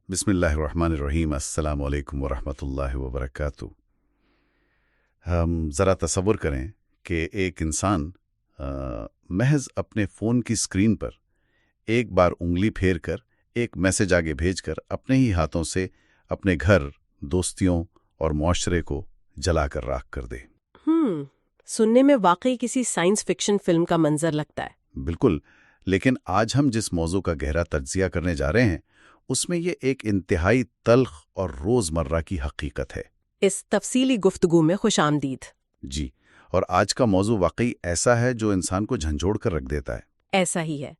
بسم اللہ الرحمن الرحیم۔ السلام علیکم ورحمۃ اللہ وبرکاتہ۔ ہم ذرا تصور کریں کہ ایک انسان محض اپنے فون کی اسکرین پر ایک بار انگلی پھیر کر ایک میسج آگے بھیج کر اپنے ہی ہاتھوں سے اپنے گھر، دوستیوں اور معاشرے کو جلا کر راکھ کر دے۔ سننے میں واقعی کسی سائنس فکشن فلم کا منظر لگتا ہے۔ بالکل، لیکن آج ہم جس موضوع کا گہرا تجزیہ کرنے جا رہے ہیں اس میں یہ ایک انتہائی تلخ اور روزمرہ کی حقیقت ہے۔ اس تفصیلی گفتگو میں خوش آمدید۔ جی، اور آج کا موضوع واقعی ایسا ہے جو انسان کو جھنجھوڑ کر رکھ دیتا ہے۔ ایسا ہی ہے۔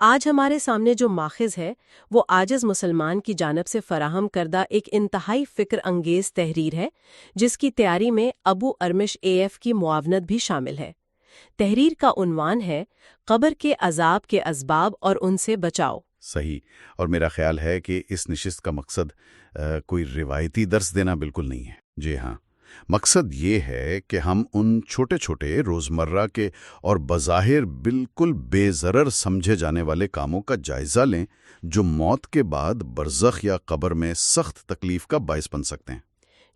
آج ہمارے سامنے جو ماخذ ہے وہ عاجز مسلمان کی جانب سے فراہم کردہ ایک انتہائی فکر انگیز تحریر ہے، جس کی تیاری میں ابو ارمش AF کی معاونت بھی شامل ہے۔ تحریر کا عنوان ہے قبر کے عذاب کے اسباب اور ان سے بچاؤ۔ صحیح، اور میرا خیال ہے کہ اس نشست کا مقصد کوئی روایتی درس دینا بالکل نہیں ہے۔ جی ہاں، مقصد یہ ہے کہ ہم ان چھوٹے چھوٹے روزمرہ کے اور بظاہر بالکل بے ضرر سمجھے جانے والے کاموں کا جائزہ لیں جو موت کے بعد برزخ یا قبر میں سخت تکلیف کا باعث بن سکتے ہیں۔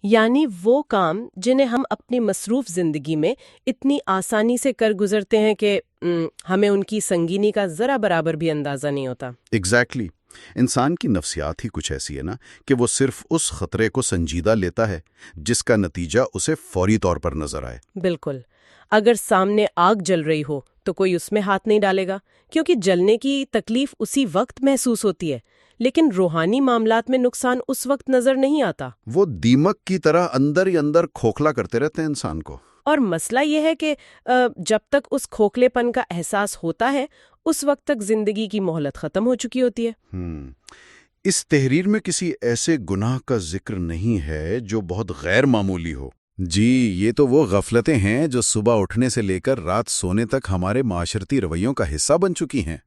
یعنی وہ کام جنہیں ہم اپنی مصروف زندگی میں اتنی آسانی سے کر گزرتے ہیں کہ ہمیں ان کی سنگینی کا ذرا برابر بھی اندازہ نہیں ہوتا۔ ایگزیکٹلی، انسان کی نفسیات ہی کچھ ایسی ہے نا کہ وہ صرف اس خطرے کو سنجیدہ لیتا ہے جس کا نتیجہ اسے فوری طور پر نظر آئے۔ بالکل، اگر سامنے آگ جل رہی ہو تو کوئی اس میں ہاتھ نہیں ڈالے گا، کیونکہ جلنے کی تکلیف اسی وقت محسوس ہوتی ہے، لیکن روحانی معاملات میں نقصان اس وقت نظر نہیں آتا۔ وہ دیمک کی طرح اندر ہی اندر کھوکھلا کرتے رہتے ہیں انسان کو۔ اور مسئلہ یہ ہے کہ جب تک اس کھوکھلے پن کا احساس ہوتا ہے اس وقت تک زندگی کی مہلت ختم ہو چکی ہوتی ہے۔ اس تحریر میں کسی ایسے گناہ کا ذکر نہیں ہے جو بہت غیر معمولی ہو۔ جی، یہ تو وہ غفلتیں ہیں جو صبح اٹھنے سے لے کر رات سونے تک ہمارے معاشرتی رویوں کا حصہ بن چکی ہیں۔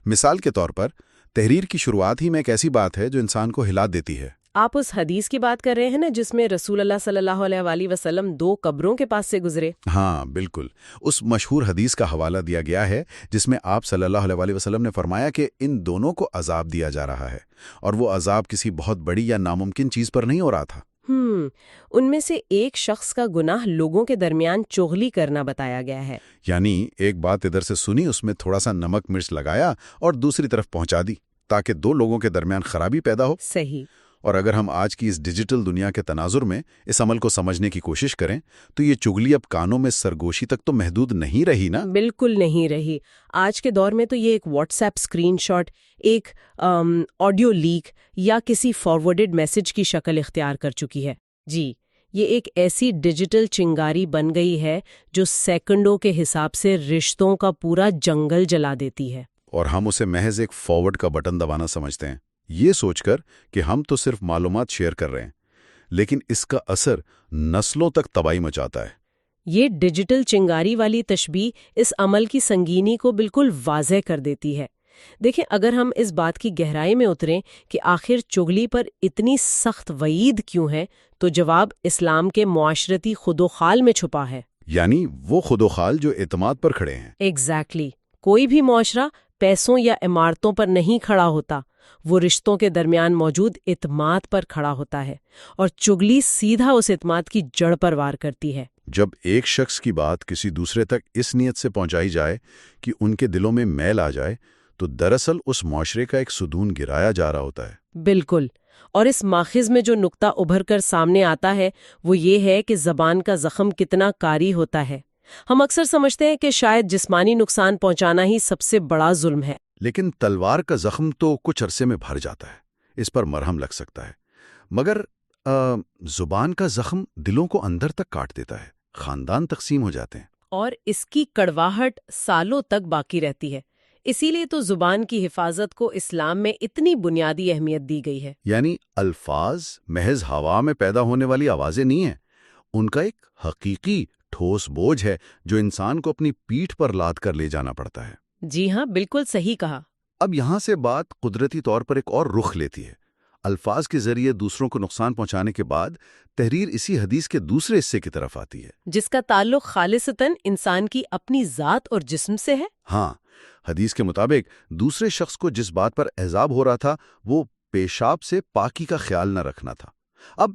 مثال کے طور پر، تحریر کی شروعات ہی میں ایک ایسی بات ہے جو انسان کو ہلا دیتی ہے۔ آپ اس حدیث کی بات کر رہے ہیں نا جس میں رسول اللہ صلی اللہ علیہ وآلہ وسلم 2 قبروں کے پاس سے گزرے؟ ہاں بالکل، اس مشہور حدیث کا حوالہ دیا گیا ہے جس میں آپ صلی اللہ علیہ وآلہ وسلم نے فرمایا کہ ان دونوں کو عذاب دیا جا رہا ہے، اور وہ عذاب کسی بہت بڑی یا ناممکن چیز پر نہیں ہو رہا تھا۔ ان میں سے ایک شخص کا گناہ لوگوں کے درمیان چغلی کرنا بتایا گیا ہے۔ یعنی ایک بات ادھر سے سنی، اس میں تھوڑا سا نمک مرچ لگایا اور دوسری طرف پہنچا دی تاکہ 2 لوگوں کے درمیان خرابی پیدا ہو۔ صحیح۔ اور اگر ہم آج کی اس ڈیجیٹل دنیا کے تناظر میں اس عمل کو سمجھنے کی کوشش کریں تو یہ چغلی اب کانوں میں سرگوشی تک تو محدود نہیں رہی نا؟ بالکل نہیں رہی۔ آج کے دور میں تو یہ ایک واٹس ایپ اسکرین شاٹ، ایک آڈیو لیک یا کسی فارورڈڈ میسج کی شکل اختیار کر چکی ہے۔ جی، یہ ایک ایسی ڈیجیٹل چنگاری بن گئی ہے جو سیکنڈوں کے حساب سے رشتوں کا پورا جنگل جلا دیتی ہے۔ اور ہم اسے محض ایک فارورڈ کا بٹن دبانا سمجھتے ہیں، یہ سوچ کر کہ ہم تو صرف معلومات شیئر کر رہے ہیں، لیکن اس کا اثر نسلوں تک تباہی مچاتا ہے۔ یہ ڈیجیٹل چنگاری والی تشبیہ اس عمل کی سنگینی کو بالکل واضح کر دیتی ہے۔ دیکھیں، اگر ہم اس بات کی گہرائی میں اتریں کہ آخر چغلی پر اتنی سخت وعید کیوں ہے، تو جواب اسلام کے معاشرتی خود و خال میں چھپا ہے۔ یعنی وہ خود و خال جو اعتماد پر کھڑے ہیں۔ ایگزیکٹلی۔ کوئی بھی معاشرہ پیسوں یا عمارتوں پر نہیں کھڑا ہوتا، وہ رشتوں کے درمیان موجود اعتماد پر کھڑا ہوتا ہے، اور چغلی سیدھا اس اعتماد کی جڑ پر وار کرتی ہے۔ جب ایک شخص کی بات کسی دوسرے تک اس نیت سے پہنچائی جائے کہ ان کے دلوں میں میل آ جائے تو دراصل اس معاشرے کا ایک ستون گرایا جا رہا ہوتا ہے۔ بالکل، اور اس ماخذ میں جو نقطہ ابھر کر سامنے آتا ہے وہ یہ ہے کہ زبان کا زخم کتنا کاری ہوتا ہے۔ ہم اکثر سمجھتے ہیں کہ شاید جسمانی نقصان پہنچانا ہی سب سے بڑا ظلم ہے، لیکن تلوار کا زخم تو کچھ عرصے میں بھر جاتا ہے، اس پر مرہم لگ سکتا ہے، مگر زبان کا زخم دلوں کو اندر تک کاٹ دیتا ہے، خاندان تقسیم ہو جاتے ہیں، اور اس کی کڑواہٹ سالوں تک باقی رہتی ہے۔ اسی لیے تو زبان کی حفاظت کو اسلام میں اتنی بنیادی اہمیت دی گئی ہے۔ یعنی الفاظ محض ہوا میں پیدا ہونے والی آوازیں نہیں ہیں، ان کا ایک حقیقی ٹھوس بوجھ ہے جو انسان کو اپنی پیٹھ پر لاد کر لے جانا پڑتا ہے۔ جی ہاں، بالکل صحیح کہا۔ اب یہاں سے بات قدرتی طور پر ایک اور رخ لیتی ہے۔ الفاظ کے ذریعے دوسروں کو نقصان پہنچانے کے بعد تحریر اسی حدیث کے دوسرے حصے کی طرف آتی ہے، جس کا تعلق خالصتاً انسان کی اپنی ذات اور جسم سے ہے۔ ہاں، حدیث کے مطابق دوسرے شخص کو جس بات پر عذاب ہو رہا تھا وہ پیشاب سے پاکی کا خیال نہ رکھنا تھا۔ اب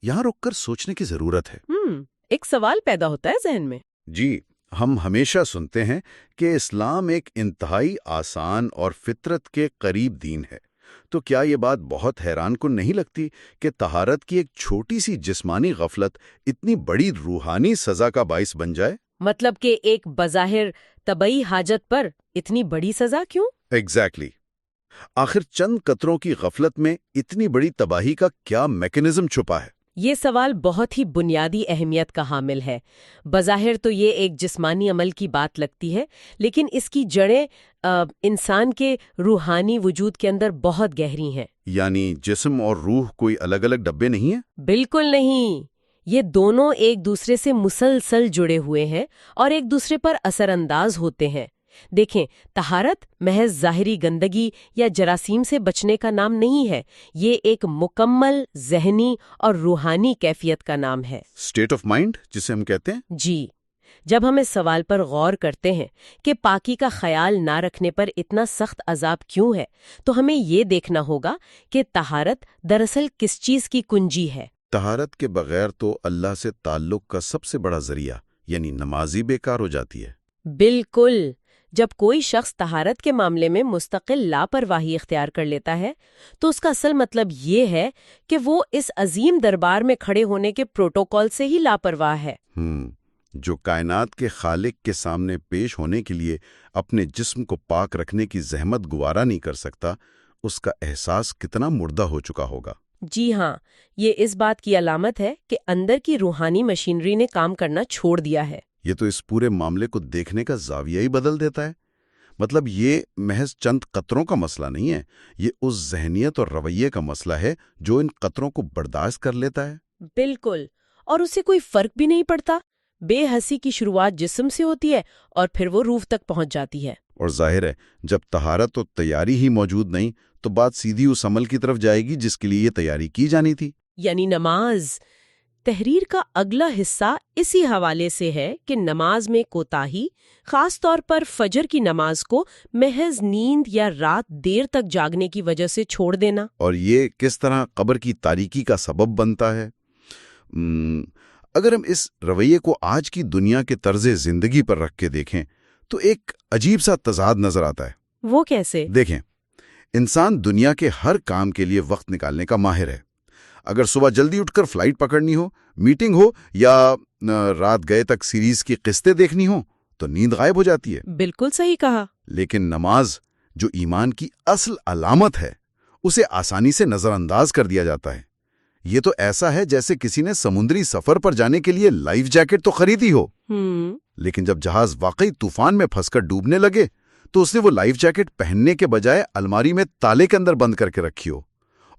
یہاں رک کر سوچنے کی ضرورت ہے۔ ایک سوال پیدا ہوتا ہے ذہن میں۔ جی، ہم ہمیشہ سنتے ہیں کہ اسلام ایک انتہائی آسان اور فطرت کے قریب دین ہے، تو کیا یہ بات بہت حیران کن نہیں لگتی کہ طہارت کی ایک چھوٹی سی جسمانی غفلت اتنی بڑی روحانی سزا کا باعث بن جائے؟ مطلب کہ ایک بظاہر طبعی حاجت پر اتنی بڑی سزا کیوں؟ ایگزیکٹلی۔ آخر چند قطروں کی غفلت میں اتنی بڑی تباہی کا کیا میکانزم چھپا ہے؟ یہ سوال بہت ہی بنیادی اہمیت کا حامل ہے۔ بظاہر تو یہ ایک جسمانی عمل کی بات لگتی ہے، لیکن اس کی جڑیں انسان کے روحانی وجود کے اندر بہت گہری ہیں۔ یعنی جسم اور روح کوئی الگ الگ ڈبے نہیں ہیں؟ بالکل نہیں، یہ دونوں ایک دوسرے سے مسلسل جڑے ہوئے ہیں اور ایک دوسرے پر اثر انداز ہوتے ہیں۔ دیکھیں، طہارت محض ظاہری گندگی یا جراثیم سے بچنے کا نام نہیں ہے، یہ ایک مکمل ذہنی اور روحانی کیفیت کا نام ہے۔ اسٹیٹ آف مائنڈ جسے ہم کہتے ہیں۔ جی، جب ہم اس سوال پر غور کرتے ہیں کہ پاکی کا خیال نہ رکھنے پر اتنا سخت عذاب کیوں ہے، تو ہمیں یہ دیکھنا ہوگا کہ طہارت دراصل کس چیز کی کنجی ہے۔ طہارت کے بغیر تو اللہ سے تعلق کا سب سے بڑا ذریعہ یعنی نماز ہی بیکار ہو جاتی ہے۔ بالکل، جب کوئی شخص طہارت کے معاملے میں مستقل لاپرواہی اختیار کر لیتا ہے تو اس کا اصل مطلب یہ ہے کہ وہ اس عظیم دربار میں کھڑے ہونے کے پروٹوکول سے ہی لاپرواہ ہے۔ جو کائنات کے خالق کے سامنے پیش ہونے کے لیے اپنے جسم کو پاک رکھنے کی زحمت گوارا نہیں کر سکتا، اس کا احساس کتنا مردہ ہو چکا ہوگا۔ جی ہاں، یہ اس بات کی علامت ہے کہ اندر کی روحانی مشینری نے کام کرنا چھوڑ دیا ہے۔ یہ تو اس پورے معاملے کو دیکھنے کا زاویہ ہی بدل دیتا ہے۔ مطلب یہ محض چند قطروں کا مسئلہ نہیں ہے، یہ اس ذہنیت اور رویے کا مسئلہ ہے جو ان قطروں کو برداشت کر لیتا ہے۔ بالکل، اور اسے کوئی فرق بھی نہیں پڑتا۔ بے حسی کی شروعات جسم سے ہوتی ہے اور پھر وہ روح تک پہنچ جاتی ہے۔ اور ظاہر ہے جب طہارت و تیاری ہی موجود نہیں تو بات سیدھی اس عمل کی طرف جائے گی جس کے لیے یہ تیاری کی جانی تھی، یعنی نماز۔ تحریر کا اگلا حصہ اسی حوالے سے ہے کہ نماز میں کوتاہی، خاص طور پر فجر کی نماز کو محض نیند یا رات دیر تک جاگنے کی وجہ سے چھوڑ دینا، اور یہ کس طرح قبر کی تاریکی کا سبب بنتا ہے۔ اگر ہم اس رویے کو آج کی دنیا کے طرز زندگی پر رکھ کے دیکھیں تو ایک عجیب سا تضاد نظر آتا ہے۔ وہ کیسے؟ دیکھیں، انسان دنیا کے ہر کام کے لیے وقت نکالنے کا ماہر ہے۔ اگر صبح جلدی اٹھ کر فلائٹ پکڑنی ہو، میٹنگ ہو یا رات گئے تک سیریز کی قسطیں دیکھنی ہو تو نیند غائب ہو جاتی ہے۔ بالکل صحیح کہا۔ لیکن نماز، جو ایمان کی اصل علامت ہے، اسے آسانی سے نظر انداز کر دیا جاتا ہے۔ یہ تو ایسا ہے جیسے کسی نے سمندری سفر پر جانے کے لیے لائف جیکٹ تو خریدی ہو، لیکن جب جہاز واقعی طوفان میں پھنس کر ڈوبنے لگے تو اس نے وہ لائف جیکٹ پہننے کے بجائے الماری میں تالے کے اندر بند کر کے رکھی ہو،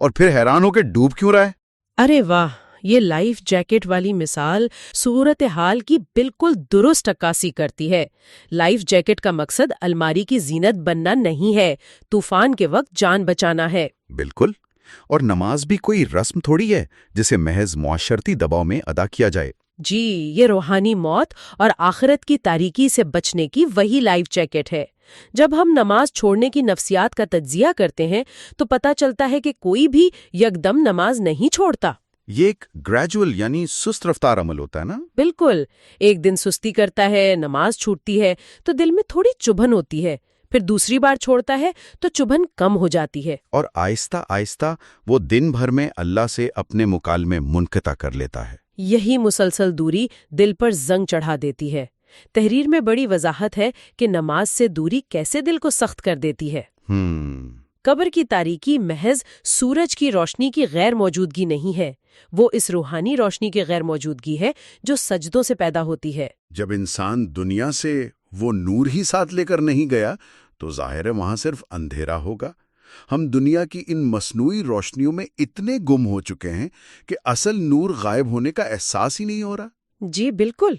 اور پھر حیران ہو کہ ڈوب کیوں رہا ہے۔ ارے واہ، یہ لائف جیکٹ والی مثال صورتحال کی بالکل درست عکاسی کرتی ہے۔ لائف جیکٹ کا مقصد الماری کی زینت بننا نہیں ہے، طوفان کے وقت جان بچانا ہے۔ بالکل، اور نماز بھی کوئی رسم تھوڑی ہے جسے محض معاشرتی دباؤ میں ادا کیا جائے۔ جی، یہ روحانی موت اور آخرت کی تاریکی سے بچنے کی وہی لائف جیکٹ ہے۔ جب ہم نماز چھوڑنے کی نفسیات کا تجزیہ کرتے ہیں تو پتہ چلتا ہے کہ کوئی بھی یکدم نماز نہیں چھوڑتا۔ یہ ایک گریجول یعنی سست رفتار عمل ہوتا ہے نا؟ بالکل، ایک دن سستی کرتا ہے، نماز چھوٹتی ہے تو دل میں تھوڑی چبھن ہوتی ہے، پھر دوسری بار چھوڑتا ہے تو چبھن کم ہو جاتی ہے، اور آہستہ آہستہ وہ دن بھر میں اللہ سے اپنے مکالمے منقطع کر لیتا ہے۔ یہی مسلسل دوری دل پر زنگ چڑھا دیتی ہے۔ تحریر میں بڑی وضاحت ہے کہ نماز سے دوری کیسے دل کو سخت کر دیتی ہے۔ قبر کی تاریکی محض سورج کی روشنی کی غیر موجودگی نہیں ہے، وہ اس روحانی روشنی کی غیر موجودگی ہے جو سجدوں سے پیدا ہوتی ہے۔ جب انسان دنیا سے وہ نور ہی ساتھ لے کر نہیں گیا تو ظاہر ہے وہاں صرف اندھیرا ہوگا۔ ہم دنیا کی ان مصنوعی روشنیوں میں اتنے گم ہو چکے ہیں کہ اصل نور غائب ہونے کا احساس ہی نہیں ہو رہا۔ جی بالکل،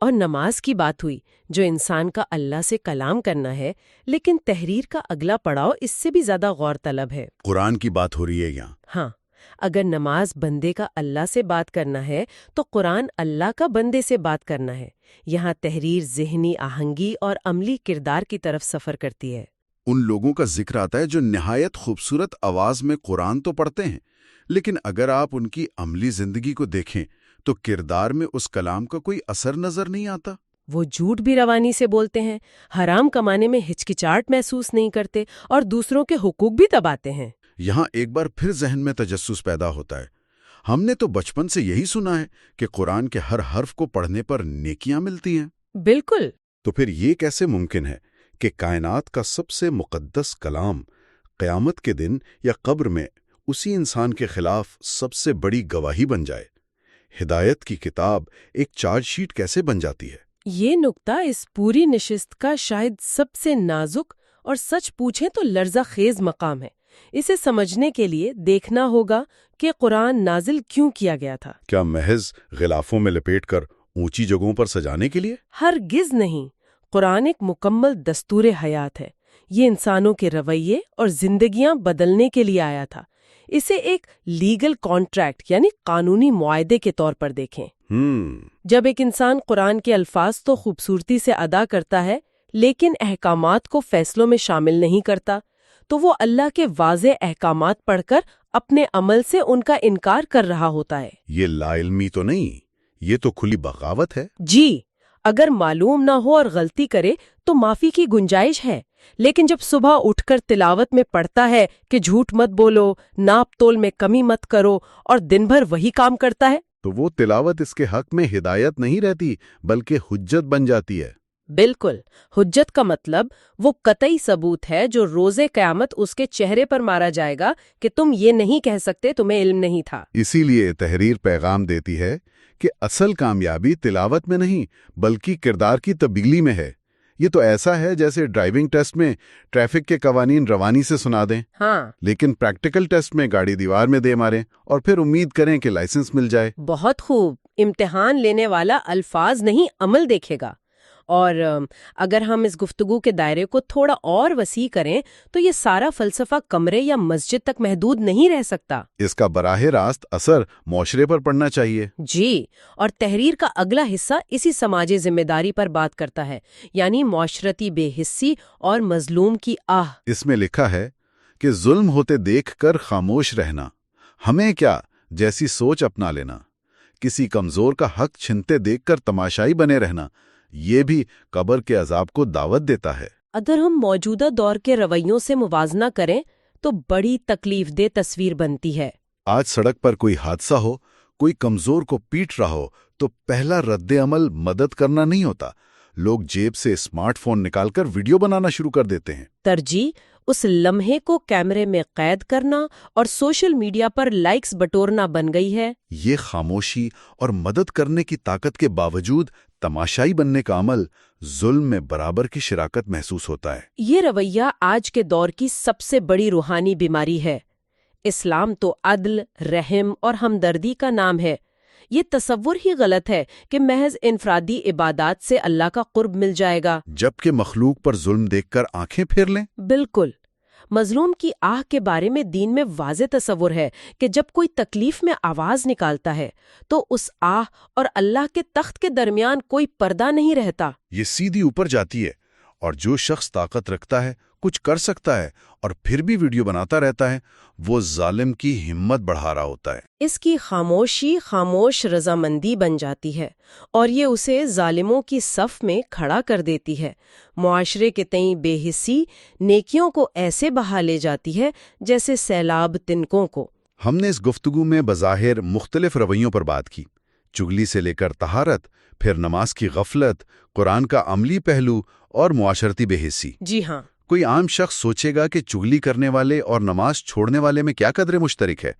اور نماز کی بات ہوئی جو انسان کا اللہ سے کلام کرنا ہے، لیکن تحریر کا اگلا پڑاؤ اس سے بھی زیادہ غور طلب ہے۔ قرآن کی بات ہو رہی ہے یہاں۔ ہاں، اگر نماز بندے کا اللہ سے بات کرنا ہے تو قرآن اللہ کا بندے سے بات کرنا ہے۔ یہاں تحریر ذہنی آہنگی اور عملی کردار کی طرف سفر کرتی ہے۔ ان لوگوں کا ذکر آتا ہے جو نہایت خوبصورت آواز میں قرآن تو پڑھتے ہیں، لیکن اگر آپ ان کی عملی زندگی کو دیکھیں تو کردار میں اس کلام کا کوئی اثر نظر نہیں آتا۔ وہ جھوٹ بھی روانی سے بولتے ہیں، حرام کمانے میں ہچکچاہٹ محسوس نہیں کرتے اور دوسروں کے حقوق بھی دباتے ہیں۔ یہاں ایک بار پھر ذہن میں تجسس پیدا ہوتا ہے۔ ہم نے تو بچپن سے یہی سنا ہے کہ قرآن کے ہر حرف کو پڑھنے پر نیکیاں ملتی ہیں۔ بالکل۔ تو پھر یہ کیسے ممکن ہے کہ کائنات کا سب سے مقدس کلام قیامت کے دن یا قبر میں اسی انسان کے خلاف سب سے بڑی گواہی بن جائے؟ ہدایت کی کتاب ایک چارج شیٹ کیسے بن جاتی ہے؟ یہ نکتہ اس پوری نشست کا شاید سب سے نازک اور سچ پوچھیں تو لرزہ خیز مقام ہے۔ اسے سمجھنے کے لیے دیکھنا ہوگا کہ قرآن نازل کیوں کیا گیا تھا۔ کیا محض غلافوں میں لپیٹ کر اونچی جگہوں پر سجانے کے لیے؟ ہرگز نہیں۔ قرآن ایک مکمل دستور حیات ہے۔ یہ انسانوں کے رویے اور زندگیاں بدلنے کے لیے آیا تھا۔ اسے ایک لیگل کانٹریکٹ یعنی قانونی معاہدے کے طور پر دیکھیں۔ جب ایک انسان قرآن کے الفاظ تو خوبصورتی سے ادا کرتا ہے لیکن احکامات کو فیصلوں میں شامل نہیں کرتا، تو وہ اللہ کے واضح احکامات پڑھ کر اپنے عمل سے ان کا انکار کر رہا ہوتا ہے۔ یہ لا علمی تو نہیں، یہ تو کھلی بغاوت ہے۔ جی، اگر معلوم نہ ہو اور غلطی کرے تو معافی کی گنجائش ہے، لیکن جب صبح اٹھ کر تلاوت میں پڑھتا ہے کہ جھوٹ مت بولو، ناپ تول میں کمی مت کرو، اور دن بھر وہی کام کرتا ہے، تو وہ تلاوت اس کے حق میں ہدایت نہیں رہتی بلکہ حجت بن جاتی ہے۔ بالکل۔ حجت کا مطلب وہ قطعی ثبوت ہے جو روز قیامت اس کے چہرے پر مارا جائے گا کہ تم یہ نہیں کہہ سکتے، تمہیں علم نہیں تھا۔ اسی لیے تحریر پیغام دیتی ہے کہ اصل کامیابی تلاوت میں نہیں بلکہ کردار کی تبدیلی میں ہے۔ یہ تو ایسا ہے جیسے ڈرائیونگ ٹیسٹ میں ٹریفک کے قوانین روانی سے سنا دیں، لیکن پریکٹیکل ٹیسٹ میں گاڑی دیوار میں دے ماریں اور پھر امید کریں کہ لائسنس مل جائے۔ بہت خوب۔ امتحان لینے والا الفاظ نہیں، عمل دیکھے گا۔ اور اگر ہم اس گفتگو کے دائرے کو تھوڑا اور وسیع کریں تو یہ سارا فلسفہ کمرے یا مسجد تک محدود نہیں رہ سکتا۔ اس کا براہ راست اثر معاشرے پر پڑنا چاہیے۔ جی، اور تحریر کا اگلا حصہ اسی سماجی ذمہ داری پر بات کرتا ہے، یعنی معاشرتی بے حسی اور مظلوم کی آہ۔ اس میں لکھا ہے کہ ظلم ہوتے دیکھ کر خاموش رہنا، ہمیں کیا جیسی سوچ اپنا لینا، کسی کمزور کا حق چھنتے دیکھ کر تماشائی بنے رہنا، یہ بھی قبر کے عذاب کو دعوت دیتا ہے۔ اگر ہم موجودہ دور کے رویوں سے موازنہ کریں تو بڑی تکلیف دہ تصویر بنتی ہے۔ آج سڑک پر کوئی حادثہ ہو، کوئی کمزور کو پیٹ رہا ہو تو پہلا رد عمل مدد کرنا نہیں ہوتا، لوگ جیب سے اسمارٹ فون نکال کر ویڈیو بنانا شروع کر دیتے ہیں۔ ترجیح اس لمحے کو کیمرے میں قید کرنا اور سوشل میڈیا پر لائکس بٹورنا بن گئی ہے۔ یہ خاموشی اور مدد کرنے کی طاقت کے باوجود تماشائی بننے کا عمل ظلم میں برابر کی شراکت محسوس ہوتا ہے۔ یہ رویہ آج کے دور کی سب سے بڑی روحانی بیماری ہے۔ اسلام تو عدل، رحم اور ہمدردی کا نام ہے۔ یہ تصور ہی غلط ہے کہ محض انفرادی عبادات سے اللہ کا قرب مل جائے گا، جبکہ مخلوق پر ظلم دیکھ کر آنکھیں پھیر لیں۔ بالکل۔ مظلوم کی آہ کے بارے میں دین میں واضح تصور ہے کہ جب کوئی تکلیف میں آواز نکالتا ہے تو اس آہ اور اللہ کے تخت کے درمیان کوئی پردہ نہیں رہتا۔ یہ سیدھی اوپر جاتی ہے، اور جو شخص طاقت رکھتا ہے، کچھ کر سکتا ہے اور پھر بھی ویڈیو بناتا رہتا ہے، وہ ظالم کی ہمت بڑھا رہا ہوتا ہے۔ اس کی خاموشی خاموش رضامندی بن جاتی ہے اور یہ اسے ظالموں کی صف میں کھڑا کر دیتی ہے۔ معاشرے کے تئیں بے حسی نیکیوں کو ایسے بہا لے جاتی ہے جیسے سیلاب تنکوں کو۔ ہم نے اس گفتگو میں بظاہر مختلف رویوں پر بات کی، چغلی سے لے کر طہارت، پھر نماز کی غفلت، قرآن کا عملی پہلو اور معاشرتی بے حسی۔ جی ہاں۔ کوئی عام شخص سوچے گا کہ چغلی کرنے والے اور نماز چھوڑنے والے میں کیا قدر مشترک ہے،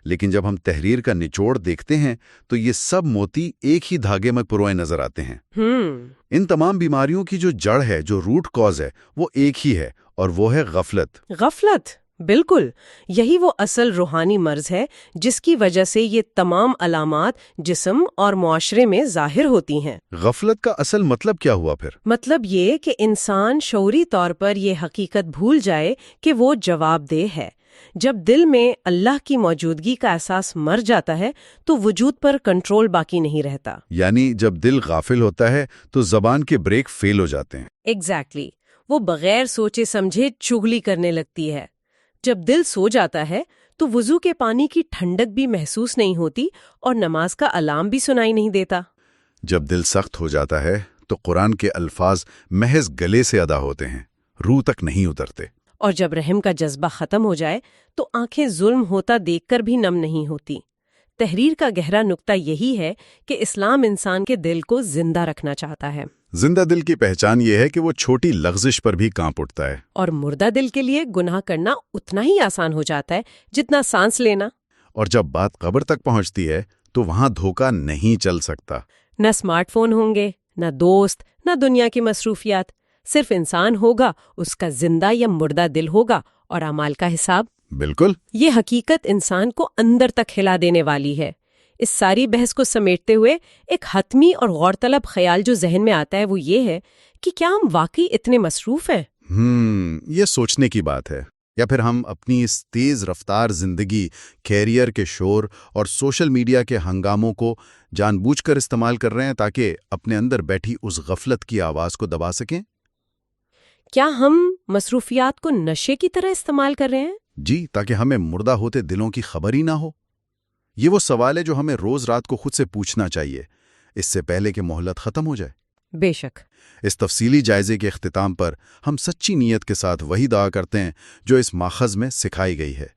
لیکن جب ہم تحریر کا نچوڑ دیکھتے ہیں تو یہ سب موتی ایک ہی دھاگے میں پروئے نظر آتے ہیں۔ ان تمام بیماریوں کی جو جڑ ہے، جو روٹ کاز ہے، وہ ایک ہی ہے، اور وہ ہے غفلت۔ غفلت، بالکل۔ یہی وہ اصل روحانی مرض ہے جس کی وجہ سے یہ تمام علامات جسم اور معاشرے میں ظاہر ہوتی ہیں۔ غفلت کا اصل مطلب کیا ہوا پھر؟ مطلب یہ کہ انسان شعوری طور پر یہ حقیقت بھول جائے کہ وہ جواب دہ ہے۔ جب دل میں اللہ کی موجودگی کا احساس مر جاتا ہے تو وجود پر کنٹرول باقی نہیں رہتا۔ یعنی جب دل غافل ہوتا ہے تو زبان کے بریک فیل ہو جاتے ہیں۔ ایگزیکٹلی۔ وہ بغیر سوچے سمجھے چغلی کرنے لگتی ہے۔ جب دل سو جاتا ہے تو وضو کے پانی کی ٹھنڈک بھی محسوس نہیں ہوتی اور نماز کا الارم بھی سنائی نہیں دیتا۔ جب دل سخت ہو جاتا ہے تو قرآن کے الفاظ محض گلے سے ادا ہوتے ہیں، روح تک نہیں اترتے۔ اور جب رحم کا جذبہ ختم ہو جائے تو آنکھیں ظلم ہوتا دیکھ کر بھی نم نہیں ہوتی۔ تحریر کا گہرا نقطہ یہی ہے کہ اسلام انسان کے دل کو زندہ رکھنا چاہتا ہے۔ زندہ دل کی پہچان یہ ہے کہ وہ چھوٹی لغزش پر بھی کانپ اٹھتا ہے۔ اور مردہ دل کے لیے گناہ کرنا اتنا ہی آسان ہو جاتا ہے جتنا سانس لینا۔ اور جب بات قبر تک پہنچتی ہے تو وہاں دھوکہ نہیں چل سکتا۔ نہ اسمارٹ فون ہوں گے، نہ دوست، نہ دنیا کی مصروفیات، صرف انسان ہوگا، اس کا زندہ یا مردہ دل ہوگا اور اعمال کا حساب۔ بالکل۔ یہ حقیقت انسان کو اندر تک ہلا دینے والی ہے۔ اس ساری بحث کو سمیٹتے ہوئے ایک حتمی اور غور طلب خیال جو ذہن میں آتا ہے وہ یہ ہے کہ کیا ہم واقعی اتنے مصروف ہیں؟ یہ سوچنے کی بات ہے، یا پھر ہم اپنی اس تیز رفتار زندگی، کیریئر کے شور اور سوشل میڈیا کے ہنگاموں کو جان بوجھ کر استعمال کر رہے ہیں تاکہ اپنے اندر بیٹھی اس غفلت کی آواز کو دبا سکیں؟ کیا ہم مصروفیات کو نشے کی طرح استعمال کر رہے ہیں؟ جی، تاکہ ہمیں مردہ ہوتے دلوں کی خبر ہی نہ ہو۔ یہ وہ سوال ہے جو ہمیں روز رات کو خود سے پوچھنا چاہیے، اس سے پہلے کہ مہلت ختم ہو جائے۔ بے شک۔ اس تفصیلی جائزے کے اختتام پر ہم سچی نیت کے ساتھ وہی دعا کرتے ہیں جو اس ماخذ میں سکھائی گئی ہے۔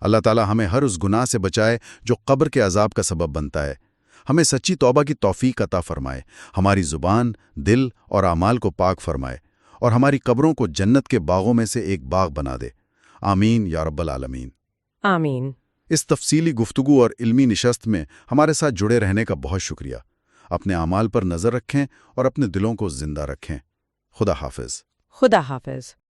اللہ تعالی ہمیں ہر اس گناہ سے بچائے جو قبر کے عذاب کا سبب بنتا ہے، ہمیں سچی توبہ کی توفیق عطا فرمائے، ہماری زبان، دل اور اعمال کو پاک فرمائے، اور ہماری قبروں کو جنت کے باغوں میں سے ایک باغ بنا دے۔ آمین یا رب العالمین۔ آمین۔ اس تفصیلی گفتگو اور علمی نشست میں ہمارے ساتھ جڑے رہنے کا بہت شکریہ۔ اپنے اعمال پر نظر رکھیں اور اپنے دلوں کو زندہ رکھیں۔ خدا حافظ۔ خدا حافظ۔